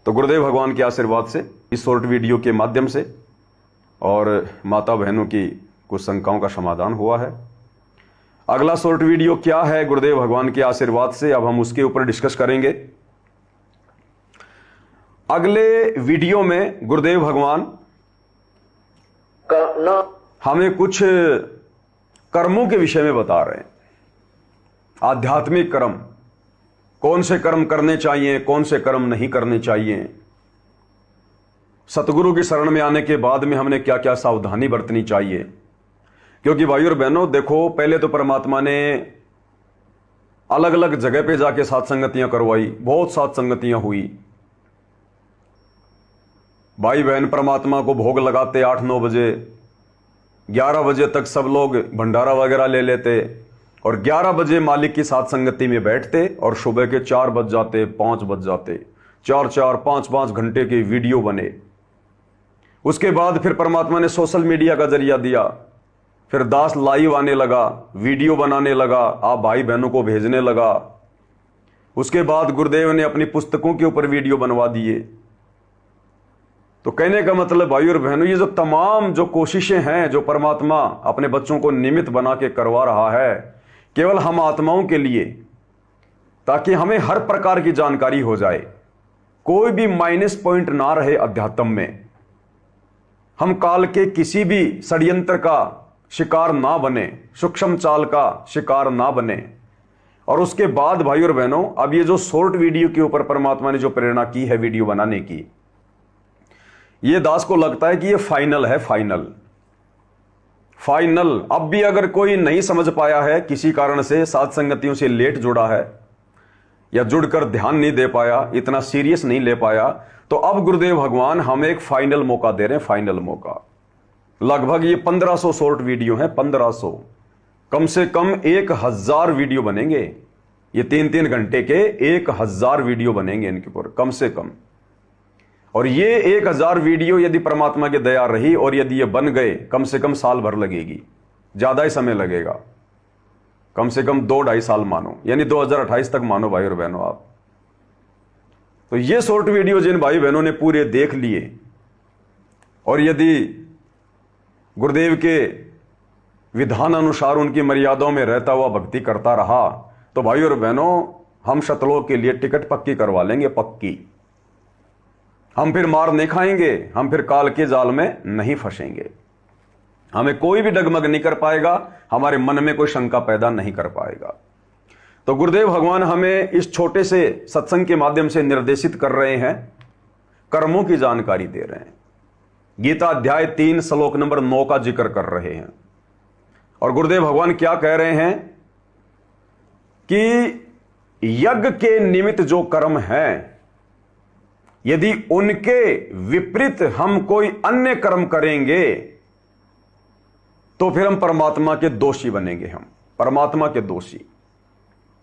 तो गुरुदेव भगवान के आशीर्वाद से इस शॉर्ट वीडियो के माध्यम से और माता बहनों की कुछ शंकाओं का समाधान हुआ है। अगला शॉर्ट वीडियो क्या है गुरुदेव भगवान के आशीर्वाद से, अब हम उसके ऊपर डिस्कस करेंगे। अगले वीडियो में गुरुदेव भगवान हमें कुछ कर्मों के विषय में बता रहे हैं। आध्यात्मिक कर्म, कौन से कर्म करने चाहिए, कौन से कर्म नहीं करने चाहिए। सतगुरु की शरण में आने के बाद में हमने क्या क्या सावधानी बरतनी चाहिए। क्योंकि भाइयों और बहनों देखो, पहले तो परमात्मा ने अलग अलग जगह पे जाके सत्संगतियां करवाई, बहुत सत्संगतियां हुई। भाई बहन परमात्मा को भोग लगाते 8-9 बजे, 11 बजे तक सब लोग भंडारा वगैरह ले लेते और 11 बजे मालिक की सत्संगति में बैठते और सुबह के 4 बज जाते, 5 बज जाते, 4-4, 5-5 घंटे के वीडियो बने। उसके बाद फिर परमात्मा ने सोशल मीडिया का जरिया दिया, फिर दास लाइव आने लगा, वीडियो बनाने लगा, आप भाई बहनों को भेजने लगा। उसके बाद गुरुदेव ने अपनी पुस्तकों के ऊपर वीडियो बनवा दिए। तो कहने का मतलब भाई और बहनों, ये जो तमाम जो कोशिशें हैं जो परमात्मा अपने बच्चों को निमित्त बना के करवा रहा है, केवल हम आत्माओं के लिए, ताकि हमें हर प्रकार की जानकारी हो जाए, कोई भी माइनस पॉइंट ना रहे अध्यात्म में, हम काल के किसी भी षड्यंत्र का शिकार ना बने, सूक्ष्म चाल का शिकार ना बने। और उसके बाद भाई और बहनों, अब ये जो शॉर्ट वीडियो के ऊपर परमात्मा ने जो प्रेरणा की है वीडियो बनाने की, ये दास को लगता है कि ये फाइनल है, फाइनल। अब भी अगर कोई नहीं समझ पाया है, किसी कारण से सत्संगतियों से लेट जुड़ा है या जुड़कर ध्यान नहीं दे पाया, इतना सीरियस नहीं ले पाया, तो अब गुरुदेव भगवान हमें एक फाइनल मौका दे रहे हैं, फाइनल मौका। लगभग ये 1500 शॉर्ट वीडियो हैं, 1500, कम से कम 1000 वीडियो बनेंगे। ये 3-3 घंटे के 1000 वीडियो बनेंगे इनके ऊपर कम से कम। और ये 1000 वीडियो यदि परमात्मा की दया रही और यदि ये बन गए, कम से कम साल भर लगेगी, ज्यादा ही समय लगेगा, कम से कम 2-2.5 साल मानो, यानी 2028 तक मानो भाई और बहनों आप। तो ये शॉर्ट वीडियो जिन भाई बहनों ने पूरे देख लिए और यदि गुरुदेव के विधान अनुसार उनकी मर्यादाओं में रहता हुआ भक्ति करता रहा, तो भाई और बहनों हम शतलोक के लिए टिकट पक्की करवा लेंगे, पक्की। हम फिर मार नहीं खाएंगे, हम फिर काल के जाल में नहीं फंसेंगे, हमें कोई भी डगमग नहीं कर पाएगा, हमारे मन में कोई शंका पैदा नहीं कर पाएगा। तो गुरुदेव भगवान हमें इस छोटे से सत्संग के माध्यम से निर्देशित कर रहे हैं, कर्मों की जानकारी दे रहे हैं। गीता अध्याय 3 श्लोक नंबर 9 का जिक्र कर रहे हैं। और गुरुदेव भगवान क्या कह रहे हैं कि यज्ञ के निमित्त जो कर्म हैं, यदि उनके विपरीत हम कोई अन्य कर्म करेंगे तो फिर हम परमात्मा के दोषी बनेंगे, हम परमात्मा के दोषी।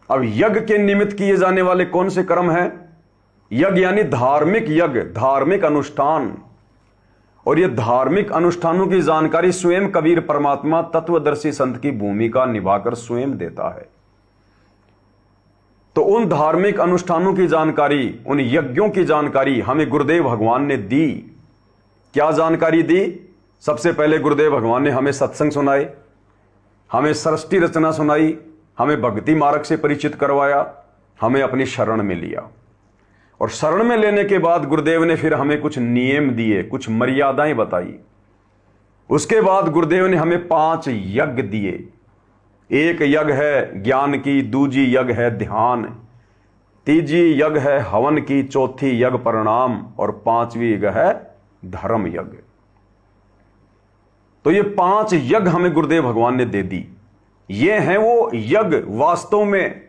अब यज्ञ के निमित्त किए जाने वाले कौन से कर्म हैं? यज्ञ यानी धार्मिक यज्ञ, धार्मिक अनुष्ठान। और ये धार्मिक अनुष्ठानों की जानकारी स्वयं कबीर परमात्मा तत्वदर्शी संत की भूमिका निभाकर स्वयं देता है। तो उन धार्मिक अनुष्ठानों की जानकारी, उन यज्ञों की जानकारी हमें गुरुदेव भगवान ने दी। क्या जानकारी दी? सबसे पहले गुरुदेव भगवान ने हमें सत्संग सुनाए, हमें सृष्टि रचना सुनाई, हमें भक्ति मार्ग से परिचित करवाया, हमें अपनी शरण में लिया। और शरण में लेने के बाद गुरुदेव ने फिर हमें कुछ नियम दिए, कुछ मर्यादाएं बताई। उसके बाद गुरुदेव ने हमें 5 यज्ञ दिए। एक यज्ञ है ज्ञान की, दूजी यज्ञ है ध्यान, तीजी यज्ञ है हवन की, चौथी यज्ञ प्रणाम और 5वीं यज्ञ है धर्म यज्ञ। तो ये 5 यज्ञ हमें गुरुदेव भगवान ने दे दी। ये हैं वो यज्ञ वास्तव में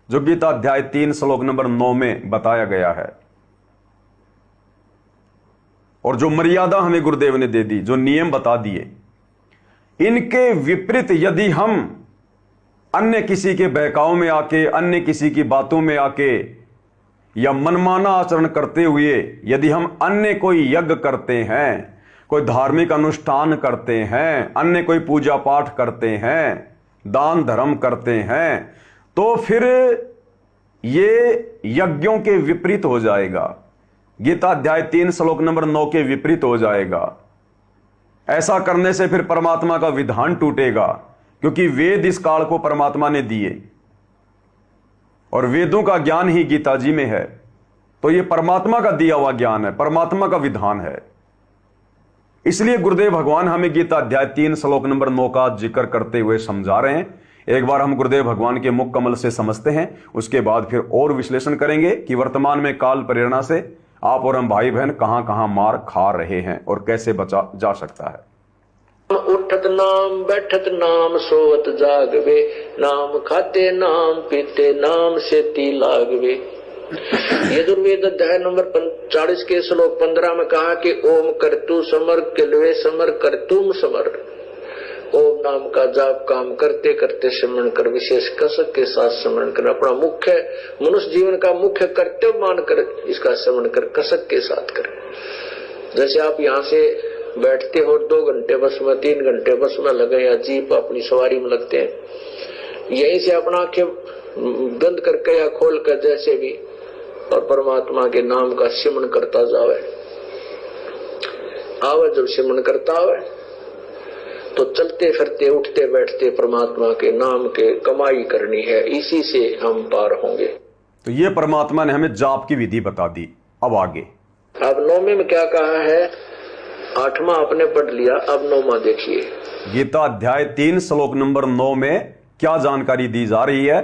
जो गीता अध्याय 3 श्लोक नंबर 9 में बताया गया है। और जो मर्यादा हमें गुरुदेव ने दे दी, जो नियम बता दिए, इनके विपरीत यदि हम अन्य किसी के बहकाव में आके, अन्य किसी की बातों में आके या मनमाना आचरण करते हुए यदि हम अन्य कोई यज्ञ करते हैं, कोई धार्मिक अनुष्ठान करते हैं, अन्य कोई पूजा पाठ करते हैं, दान धर्म करते हैं, तो फिर ये यज्ञों के विपरीत हो जाएगा। गीता अध्याय 3 श्लोक नंबर 9 के विपरीत हो जाएगा। ऐसा करने से फिर परमात्मा का विधान टूटेगा, क्योंकि वेद इस काल को परमात्मा ने दिए और वेदों का ज्ञान ही गीता जी में है। तो यह परमात्मा का दिया हुआ ज्ञान है, परमात्मा का विधान है। इसलिए गुरुदेव भगवान हमें गीता अध्याय 3 श्लोक नंबर 9 का जिक्र करते हुए समझा रहे हैं। एक बार हम गुरुदेव भगवान के मुख कमल से समझते हैं, उसके बाद फिर और विश्लेषण करेंगे कि वर्तमान में काल प्रेरणा से आप और हम भाई बहन कहां कहां मार खा रहे हैं और कैसे बचा जा सकता है। उठत नाम बैठत नाम सोवत जागवे, नाम खाते नाम पीते नाम से ती लागवे। यजुर्वेद अध्याय नंबर 40 के श्लोक 15 में कहा कि ओम करतु समर किलवे समर करतुम समर। ओम नाम का जाप काम करते करते स्मरण कर, विशेष कसक के साथ स्मरण कर, अपना मुख्य मनुष्य जीवन का मुख्य कर्तव्य मानकर इसका स्मरण कर, कसक के साथ कर। जैसे आप यहाँ से बैठते हो 2 घंटे बस में, 3 घंटे बस में लगे या जीप अपनी सवारी में लगते हैं, यहीं से अपना आंखें बंद करके या खोल कर जैसे भी और परमात्मा के नाम का सिमरण करता जावे। आवे जब सिमरण करता आवे तो चलते फिरते उठते बैठते परमात्मा के नाम के कमाई करनी है, इसी से हम पार होंगे। तो ये परमात्मा ने हमें जाप की विधि बता दी। अब आगे अब 9वें में क्या कहा है? 8वां आपने पढ़ लिया, अब 9वां देखिए। गीता अध्याय 3 श्लोक नंबर 9 में क्या जानकारी दी जा रही है,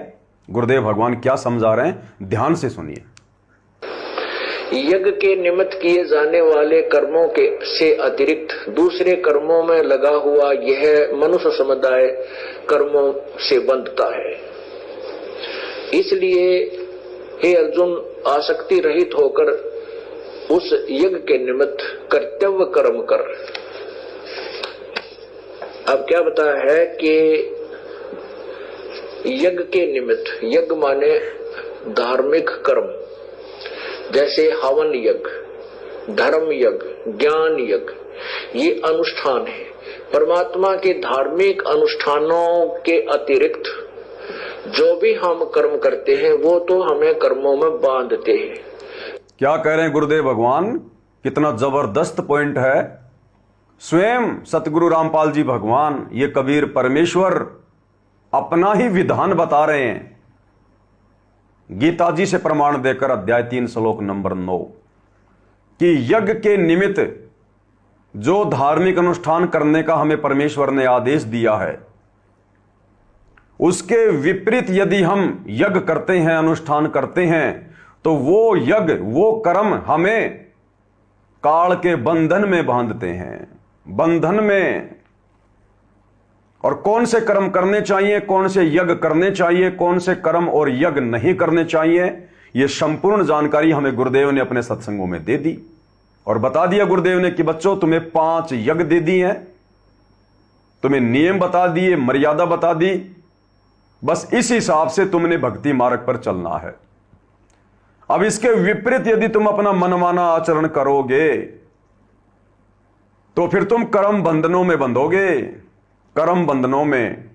गुरुदेव भगवान क्या समझा रहे हैं, ध्यान से सुनिए। यज्ञ के निमित्त किए जाने वाले कर्मों के से अतिरिक्त दूसरे कर्मों में लगा हुआ यह मनुष्य समुदाय कर्मों से बंधता है। इसलिए हे अर्जुन, आसक्ति रहित होकर उस यज्ञ के निमित्त कर्तव्य कर्म कर। अब क्या बताया है कि यज्ञ के निमित्त, यज्ञ माने धार्मिक कर्म, जैसे हवन यज्ञ, धर्म यज्ञ, ज्ञान यज्ञ, ये अनुष्ठान है। परमात्मा के धार्मिक अनुष्ठानों के अतिरिक्त जो भी हम कर्म करते हैं वो तो हमें कर्मों में बांधते हैं। क्या कह रहे हैं गुरुदेव भगवान, कितना जबरदस्त पॉइंट है। स्वयं सतगुरु रामपाल जी भगवान, ये कबीर परमेश्वर अपना ही विधान बता रहे हैं गीता जी से प्रमाण देकर अध्याय 3 श्लोक नंबर 9 कि यज्ञ के निमित्त जो धार्मिक अनुष्ठान करने का हमें परमेश्वर ने आदेश दिया है, उसके विपरीत यदि हम यज्ञ करते हैं, अनुष्ठान करते हैं, तो वो यज्ञ, वो कर्म हमें काल के बंधन में बांधते हैं, बंधन में। और कौन से कर्म करने चाहिए, कौन से यज्ञ करने चाहिए, कौन से कर्म और यज्ञ नहीं करने चाहिए, यह संपूर्ण जानकारी हमें गुरुदेव ने अपने सत्संगों में दे दी और बता दिया गुरुदेव ने कि बच्चों तुम्हें 5 यज्ञ दे दिए हैं, तुम्हें नियम बता दिए, मर्यादा बता दी, बस इस हिसाब से तुमने भक्ति मार्ग पर चलना है। अब इसके विपरीत यदि तुम अपना मनमाना आचरण करोगे तो फिर तुम कर्म बंधनों में बंधोगे। कर्म बंधनों में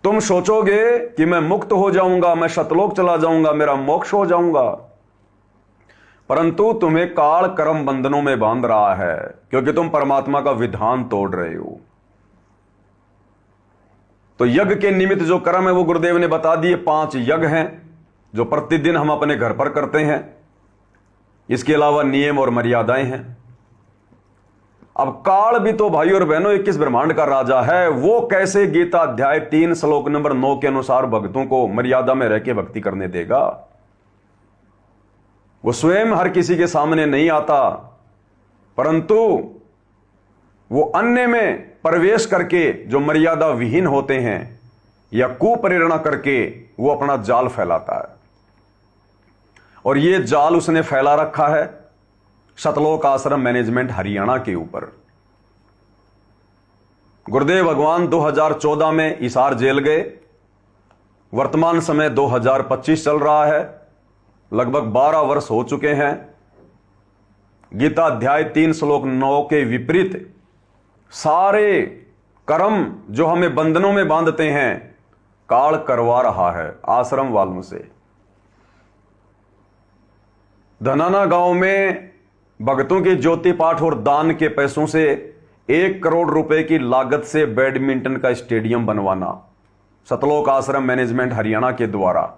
तुम सोचोगे कि मैं मुक्त हो जाऊंगा, मैं शतलोक चला जाऊंगा, मेरा मोक्ष हो जाऊंगा, परंतु तुम्हें काल कर्म बंधनों में बांध रहा है, क्योंकि तुम परमात्मा का विधान तोड़ रहे हो। तो यज्ञ के निमित्त जो कर्म है वो गुरुदेव ने बता दिए 5 यज्ञ हैं जो प्रतिदिन हम अपने घर पर करते हैं। इसके अलावा नियम और मर्यादाएं हैं। अब काल भी तो भाई और बहनों 21 ब्रह्मांड का राजा है, वो कैसे गीता अध्याय 3 श्लोक नंबर 9 के अनुसार भक्तों को मर्यादा में रहकर भक्ति करने देगा? वो स्वयं हर किसी के सामने नहीं आता, परंतु वो अन्य में प्रवेश करके जो मर्यादा विहीन होते हैं या कुप्रेरणा करके वो अपना जाल फैलाता है। और ये जाल उसने फैला रखा है सतलोक आश्रम मैनेजमेंट हरियाणा के ऊपर। गुरुदेव भगवान 2014 में हिसार जेल गए, वर्तमान समय 2025 चल रहा है, लगभग 12 वर्ष हो चुके हैं। गीता अध्याय 3 श्लोक 9 के विपरीत सारे कर्म जो हमें बंधनों में बांधते हैं काल करवा रहा है आश्रम वालों से। धनाना गांव में भक्तों के ज्योति पाठ और दान के पैसों से 1 करोड़ रुपए की लागत से बैडमिंटन का स्टेडियम बनवाना सतलोक आश्रम मैनेजमेंट हरियाणा के द्वारा,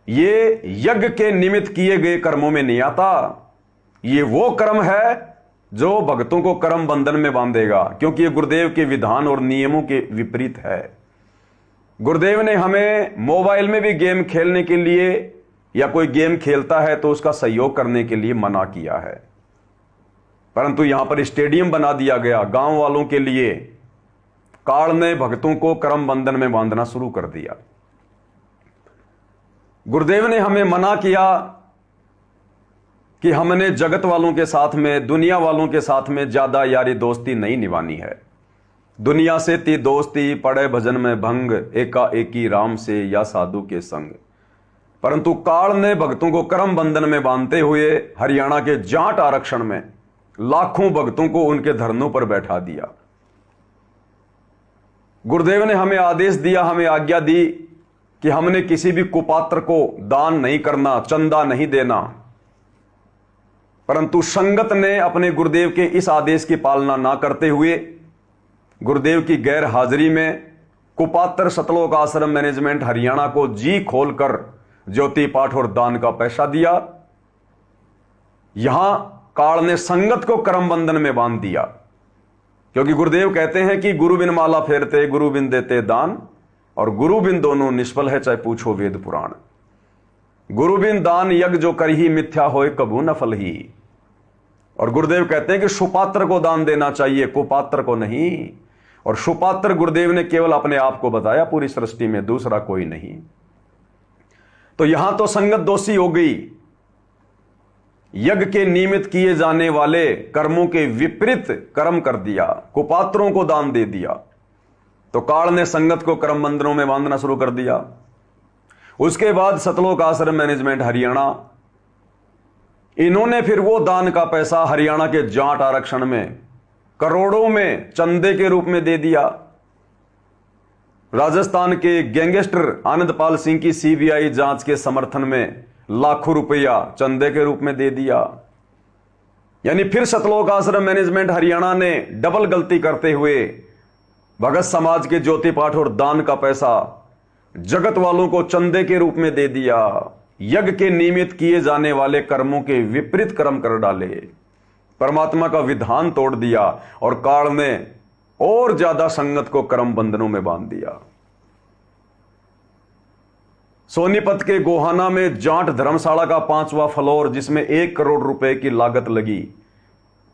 ये यज्ञ के निमित्त किए गए कर्मों में नहीं आता। ये वो कर्म है जो भक्तों को कर्म बंधन में बांधेगा, क्योंकि ये गुरुदेव के विधान और नियमों के विपरीत है। गुरुदेव ने हमें मोबाइल में भी गेम खेलने के लिए या कोई गेम खेलता है तो उसका सहयोग करने के लिए मना किया है, परंतु यहां पर स्टेडियम बना दिया गया गांव वालों के लिए। काल ने भक्तों को कर्म बंधन में बांधना शुरू कर दिया। गुरुदेव ने हमें मना किया कि हमने जगत वालों के साथ में, दुनिया वालों के साथ में ज्यादा यारी दोस्ती नहीं निभानी है। दुनिया से ती दोस्ती पड़े भजन में भंग, एकाएकी राम से या साधु के संग। परंतु काल ने भक्तों को कर्म बंधन में बांधते हुए हरियाणा के जाट आरक्षण में लाखों भक्तों को उनके धरनों पर बैठा दिया। गुरुदेव ने हमें आदेश दिया, हमें आज्ञा दी कि हमने किसी भी कुपात्र को दान नहीं करना, चंदा नहीं देना। परंतु संगत ने अपने गुरुदेव के इस आदेश की पालना ना करते हुए गुरुदेव की गैर हाजिरी में कुपात्र सतलोक आश्रम मैनेजमेंट हरियाणा को जी खोलकर ज्योति पाठ और दान का पैसा दिया। यहां काल ने संगत को कर्म बंधन में बांध दिया, क्योंकि गुरुदेव कहते हैं कि गुरु बिन माला फेरते, गुरु बिन देते दान, और गुरु बिन दोनों निष्फल है, चाहे पूछो वेद पुराण। गुरु बिन दान यज्ञ जो कर ही मिथ्या होए कभू न फल ही। और गुरुदेव कहते हैं कि सुपात्र को दान देना चाहिए, कुपात्र को नहीं। और सुपात्र गुरुदेव ने केवल अपने आप को बताया पूरी सृष्टि में, दूसरा कोई नहीं। तो यहां तो संगत दोषी हो गई, यज्ञ के निमित्त किए जाने वाले कर्मों के विपरीत कर्म कर दिया, कुपात्रों को दान दे दिया। तो काल ने संगत को कर्म बंधनों में बांधना शुरू कर दिया। उसके बाद सतलोक आश्रम मैनेजमेंट हरियाणा, इन्होंने फिर वो दान का पैसा हरियाणा के जाट आरक्षण में करोड़ों में चंदे के रूप में दे दिया। राजस्थान के गैंगस्टर आनंदपाल सिंह की सीबीआई जांच के समर्थन में लाखों रुपया चंदे के रूप में दे दिया। यानी फिर सतलोक आश्रम मैनेजमेंट हरियाणा ने डबल गलती करते हुए भगत समाज के ज्योति पाठ और दान का पैसा जगत वालों को चंदे के रूप में दे दिया। यज्ञ के निमित्त किए जाने वाले कर्मों के विपरीत कर्म कर डाले, परमात्मा का विधान तोड़ दिया, और काल ने और ज्यादा संगत को कर्म बंधनों में बांध दिया। सोनीपत के गोहाना में जाट धर्मशाला का 5वां फ्लोर, जिसमें 1 करोड़ रुपए की लागत लगी,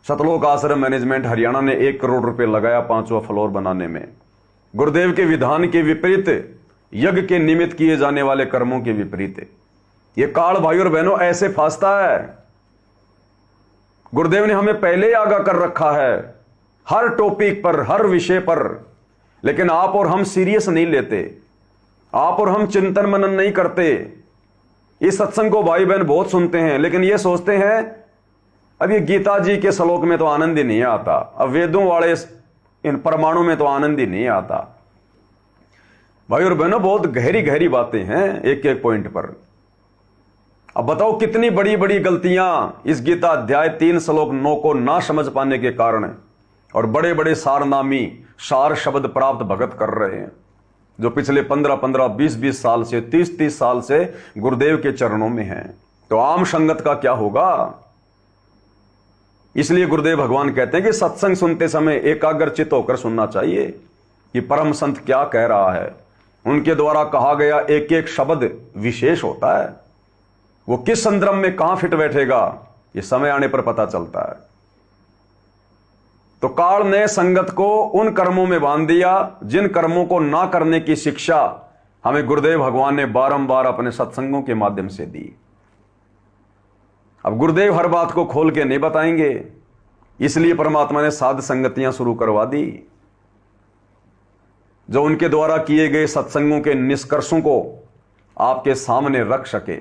सतलोक आश्रम मैनेजमेंट हरियाणा ने 1 करोड़ रुपए लगाया 5वां फ्लोर बनाने में। गुरुदेव के विधान के विपरीत, यज्ञ के निमित्त किए जाने वाले कर्मों के विपरीत ये काल भाई और बहनों ऐसे फांसता है। गुरुदेव ने हमें पहले ही आगाह कर रखा है हर टॉपिक पर, हर विषय पर, लेकिन आप और हम सीरियस नहीं लेते, आप और हम चिंतन मनन नहीं करते। इस सत्संग को भाई बहन बहुत सुनते हैं, लेकिन ये सोचते हैं अब ये गीता जी के श्लोक में तो आनंद ही नहीं आता, अब वेदों वाले इन परमाणु में तो आनंद ही नहीं आता। भाई और बहनों, बहुत गहरी गहरी बातें हैं एक एक पॉइंट पर। अब बताओ कितनी बड़ी बड़ी गलतियां इस गीता अध्याय 3 श्लोक 9 को ना समझ पाने के कारण, और बड़े बड़े सारनामी सार शब्द प्राप्त भगत कर रहे हैं, जो पिछले 15-15, 20-20 साल से, 30-30 साल से गुरुदेव के चरणों में हैं। तो आम संगत का क्या होगा? इसलिए गुरुदेव भगवान कहते हैं कि सत्संग सुनते समय एकाग्रचित होकर सुनना चाहिए कि परम संत क्या कह रहा है। उनके द्वारा कहा गया एक एक शब्द विशेष होता है, वो किस संदर्भ में कहां फिट बैठेगा ये समय आने पर पता चलता है। तो काल ने संगत को उन कर्मों में बांध दिया जिन कर्मों को ना करने की शिक्षा हमें गुरुदेव भगवान ने बारंबार अपने सत्संगों के माध्यम से दी। अब गुरुदेव हर बात को खोल के नहीं बताएंगे, इसलिए परमात्मा ने साध संगतियां शुरू करवा दी, जो उनके द्वारा किए गए सत्संगों के निष्कर्षों को आपके सामने रख सके।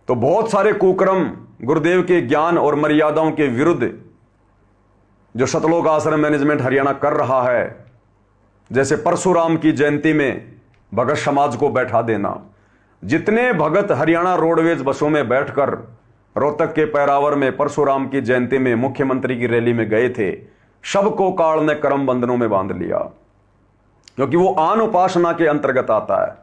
तो बहुत सारे कुकर्म गुरुदेव के ज्ञान और मर्यादाओं के विरुद्ध जो सतलोक आश्रम मैनेजमेंट हरियाणा कर रहा है, जैसे परशुराम की जयंती में भगत समाज को बैठा देना, जितने भगत हरियाणा रोडवेज बसों में बैठकर रोहतक के पैरावर में परशुराम की जयंती में मुख्यमंत्री की रैली में गए थे, सबको काल ने कर्म बंधनों में बांध लिया, क्योंकि वो आन उपासना के अंतर्गत आता है।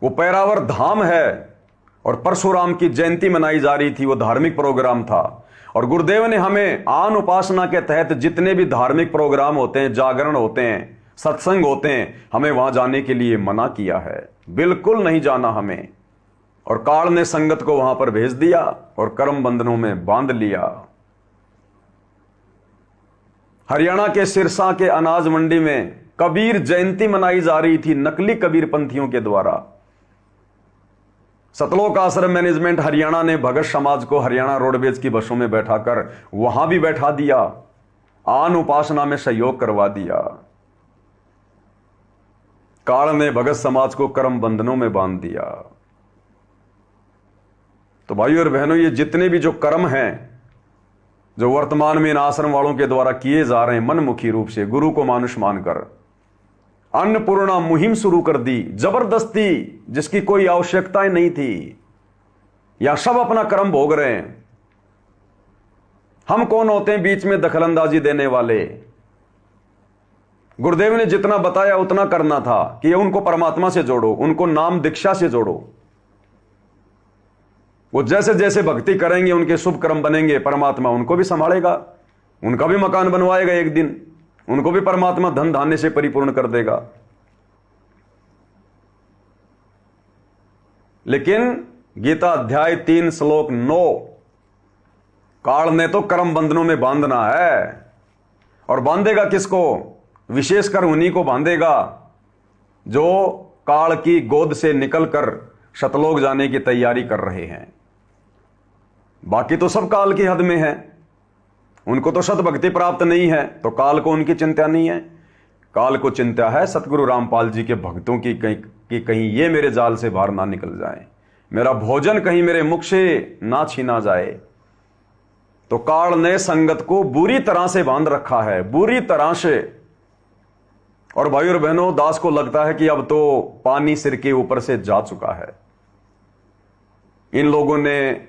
वो पैरावर धाम है और परशुराम की जयंती मनाई जा रही थी, वो धार्मिक प्रोग्राम था। और गुरुदेव ने हमें आन उपासना के तहत जितने भी धार्मिक प्रोग्राम होते हैं, जागरण होते हैं, सत्संग होते हैं, हमें वहां जाने के लिए मना किया है, बिल्कुल नहीं जाना हमें। और काल ने संगत को वहां पर भेज दिया और कर्म बंधनों में बांध लिया। हरियाणा के सिरसा के अनाज मंडी में कबीर जयंती मनाई जा रही थी नकली कबीर पंथियों के द्वारा। सतलोक आश्रम मैनेजमेंट हरियाणा ने भगत समाज को हरियाणा रोडवेज की बसों में बैठाकर वहां भी बैठा दिया, आन उपासना में सहयोग करवा दिया। काल ने भगत समाज को कर्म बंधनों में बांध दिया। तो भाइयों और बहनों, ये जितने भी जो कर्म हैं जो वर्तमान में इन आश्रम वालों के द्वारा किए जा रहे हैं, मनमुखी रूप से गुरु को मानुष मानकर अन्नपूर्णा मुहिम शुरू कर दी, जबरदस्ती, जिसकी कोई आवश्यकता नहीं थी, या सब अपना कर्म भोग रहे हैं। हम कौन होते हैं बीच में दखलंदाजी देने वाले? गुरुदेव ने जितना बताया उतना करना था कि उनको परमात्मा से जोड़ो, उनको नाम दीक्षा से जोड़ो। वो जैसे जैसे भक्ति करेंगे उनके शुभ कर्म बनेंगे, परमात्मा उनको भी संभालेगा, उनका भी मकान बनवाएगा एक दिन, उनको भी परमात्मा धन धान्य से परिपूर्ण कर देगा। लेकिन गीता अध्याय 3 श्लोक 9, काल ने तो कर्म बंधनों में बांधना है। और बांधेगा किसको? विशेषकर उन्हीं को बांधेगा जो काल की गोद से निकलकर शतलोक जाने की तैयारी कर रहे हैं। बाकी तो सब काल की हद में है, उनको तो सतभक्ति प्राप्त नहीं है, तो काल को उनकी चिंता नहीं है। काल को चिंता है सतगुरु रामपाल जी के भक्तों की कहीं ये मेरे जाल से बाहर ना निकल जाए, मेरा भोजन कहीं मेरे मुख से ना छीना जाए। तो काल ने संगत को बुरी तरह से बांध रखा है, बुरी तरह से। और भाई और बहनों, दास को लगता है कि अब तो पानी सिर के ऊपर से जा चुका है। इन लोगों ने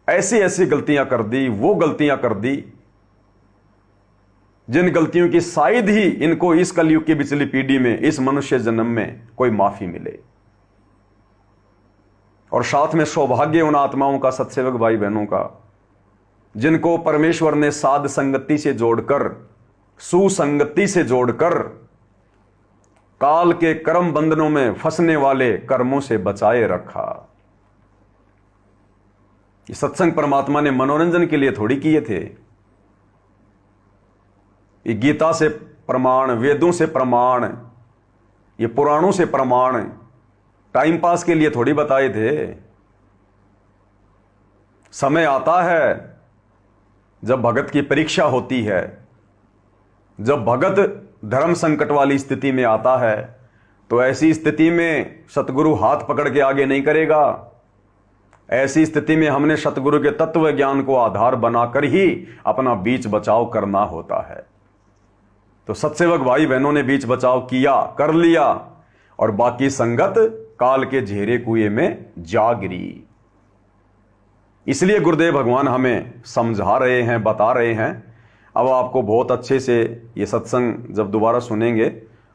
ऐसी ऐसी गलतियां कर दी, वो गलतियां कर दी जिन गलतियों की शायद ही इनको इस कलयुग की पिछली पीढ़ी में, इस मनुष्य जन्म में कोई माफी मिले। और साथ में सौभाग्य उन आत्माओं का, सत्सेवक भाई बहनों का, जिनको परमेश्वर ने साध संगति से जोड़कर, सुसंगति से जोड़कर काल के कर्म बंधनों में फंसने वाले कर्मों से बचाए रखा। ये सत्संग परमात्मा ने मनोरंजन के लिए थोड़ी किए थे। ये गीता से प्रमाण, वेदों से प्रमाण, ये पुराणों से प्रमाण टाइम पास के लिए थोड़ी बताए थे। समय आता है जब भगत की परीक्षा होती है, जब भगत धर्म संकट वाली स्थिति में आता है, तो ऐसी स्थिति में सतगुरु हाथ पकड़ के आगे नहीं करेगा। ऐसी स्थिति में हमने सतगुरु के तत्व ज्ञान को आधार बनाकर ही अपना बीच बचाव करना होता है। तो सत्सेवक भाई बहनों ने बीच बचाव किया, कर लिया, और बाकी संगत काल के झेरे कुएं में जा गिरी। इसलिए गुरुदेव भगवान हमें समझा रहे हैं, बता रहे हैं। अब आपको बहुत अच्छे से ये सत्संग जब दोबारा सुनेंगे,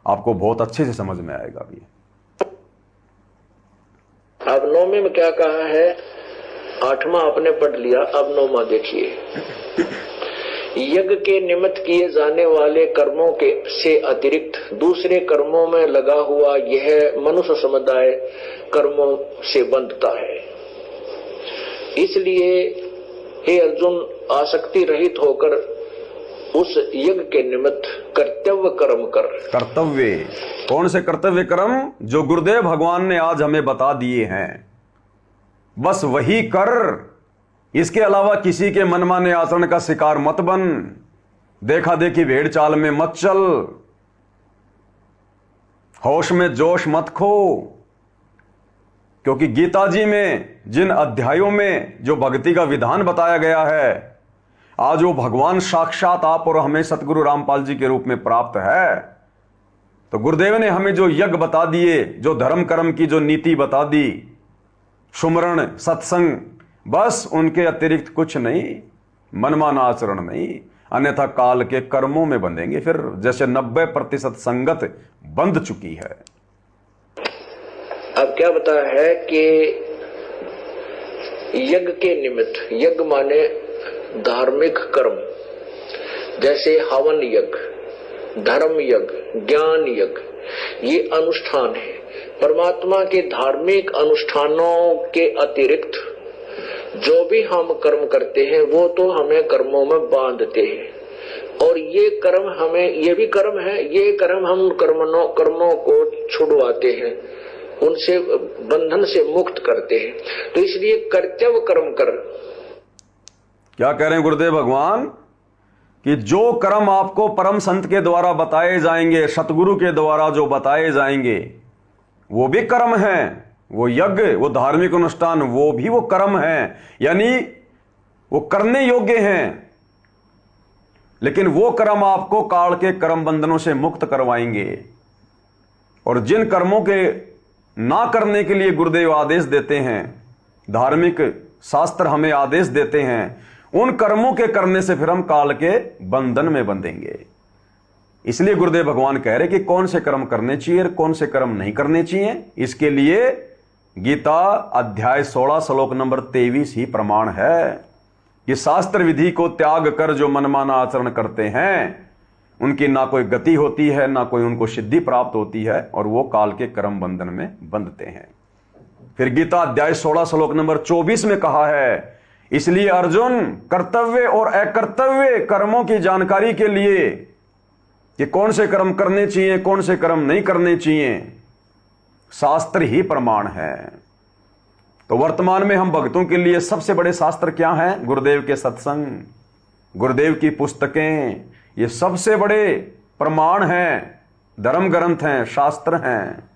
आपको बहुत अच्छे से समझ में आएगा भी। अब 9वें में क्या कहा है? 8वां आपने पढ़ लिया, अब 9वां देखिए। यज्ञ के निमित्त किए जाने वाले कर्मों के से अतिरिक्त दूसरे कर्मों में लगा हुआ यह मनुष्य समुदाय कर्मों से बंधता है। इसलिए हे अर्जुन, आसक्ति रहित होकर उस यज्ञ के निमित्त कर्तव्य कर्म कर। कर्तव्य कौन से कर्तव्य कर्म? जो गुरुदेव भगवान ने आज हमें बता दिए हैं, बस वही कर। इसके अलावा किसी के मनमाने आचरण का शिकार मत बन, देखा देखी भेड़ चाल में मत चल, होश में जोश मत खो। क्योंकि गीता जी में जिन अध्यायों में जो भक्ति का विधान बताया गया है, आज वो भगवान साक्षात आप और हमें सतगुरु रामपाल जी के रूप में प्राप्त है। तो गुरुदेव ने हमें जो यज्ञ बता दिए, जो धर्म कर्म की जो नीति बता दी, सुमरण सत्संग, बस उनके अतिरिक्त कुछ नहीं, मनमाना आचरण नहीं, अन्यथा काल के कर्मों में बंधेंगे फिर, जैसे 90% संगत बंध चुकी है। अब क्या बताया है कि यज्ञ के निमित्त, यज्ञ माने धार्मिक कर्म, जैसे हवन यज्ञ, धर्म यज्ञ, ज्ञान यज्ञ, ये अनुष्ठान है। परमात्मा के धार्मिक अनुष्ठानों के अतिरिक्त जो भी हम कर्म करते हैं वो तो हमें कर्मों में बांधते हैं, और ये कर्म हमें, ये भी कर्म है, ये कर्म हम कर्मों को छुड़वाते हैं, उनसे बंधन से मुक्त करते हैं। तो इसलिए कर्तव्य कर्म कर, क्या कह रहे हैं गुरुदेव भगवान कि जो कर्म आपको परम संत के द्वारा बताए जाएंगे, सतगुरु के द्वारा जो बताए जाएंगे, वो भी कर्म है। वो यज्ञ, वो धार्मिक अनुष्ठान, वो भी वो कर्म है, यानी वो करने योग्य हैं, लेकिन वो कर्म आपको काल के कर्म बंधनों से मुक्त करवाएंगे। और जिन कर्मों के ना करने के लिए गुरुदेव आदेश देते हैं, धार्मिक शास्त्र हमें आदेश देते हैं, उन कर्मों के करने से फिर हम काल के बंधन में बंधेंगे। इसलिए गुरुदेव भगवान कह रहे कि कौन से कर्म करने चाहिए, कौन से कर्म नहीं करने चाहिए। इसके लिए गीता अध्याय 16 श्लोक नंबर 23 ही प्रमाण है कि शास्त्र विधि को त्याग कर जो मनमाना आचरण करते हैं, उनकी ना कोई गति होती है, ना कोई उनको सिद्धि प्राप्त होती है, और वो काल के कर्म बंधन में बंधते हैं। फिर गीता अध्याय 16 श्लोक नंबर 24 में कहा है, इसलिए अर्जुन, कर्तव्य और अकर्तव्य कर्मों की जानकारी के लिए कि कौन से कर्म करने चाहिए, कौन से कर्म नहीं करने चाहिए, शास्त्र ही प्रमाण है। तो वर्तमान में हम भक्तों के लिए सबसे बड़े शास्त्र क्या हैं? गुरुदेव के सत्संग, गुरुदेव की पुस्तकें, ये सबसे बड़े प्रमाण हैं, धर्म ग्रंथ हैं, शास्त्र हैं।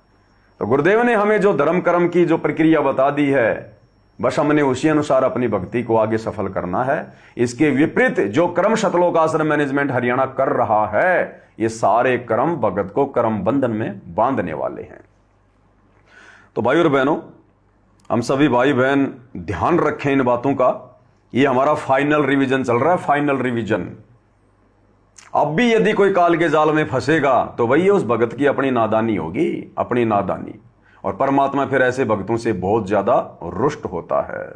तो गुरुदेव ने हमें जो धर्म कर्म की जो प्रक्रिया बता दी है, बस हमने उसी अनुसार अपनी भक्ति को आगे सफल करना है। इसके विपरीत जो कर्म शतलोक आश्रम मैनेजमेंट हरियाणा कर रहा है, ये सारे कर्म भगत को कर्म बंधन में बांधने वाले हैं। तो भाई और बहनों, हम सभी भाई बहन ध्यान रखें इन बातों का। ये हमारा फाइनल रिवीजन चल रहा है, फाइनल रिवीजन। अब भी यदि कोई काल के जाल में फंसेगा तो भैया उस भगत की अपनी नादानी होगी, अपनी नादानी। और परमात्मा फिर ऐसे भक्तों से बहुत ज्यादा रुष्ट होता है।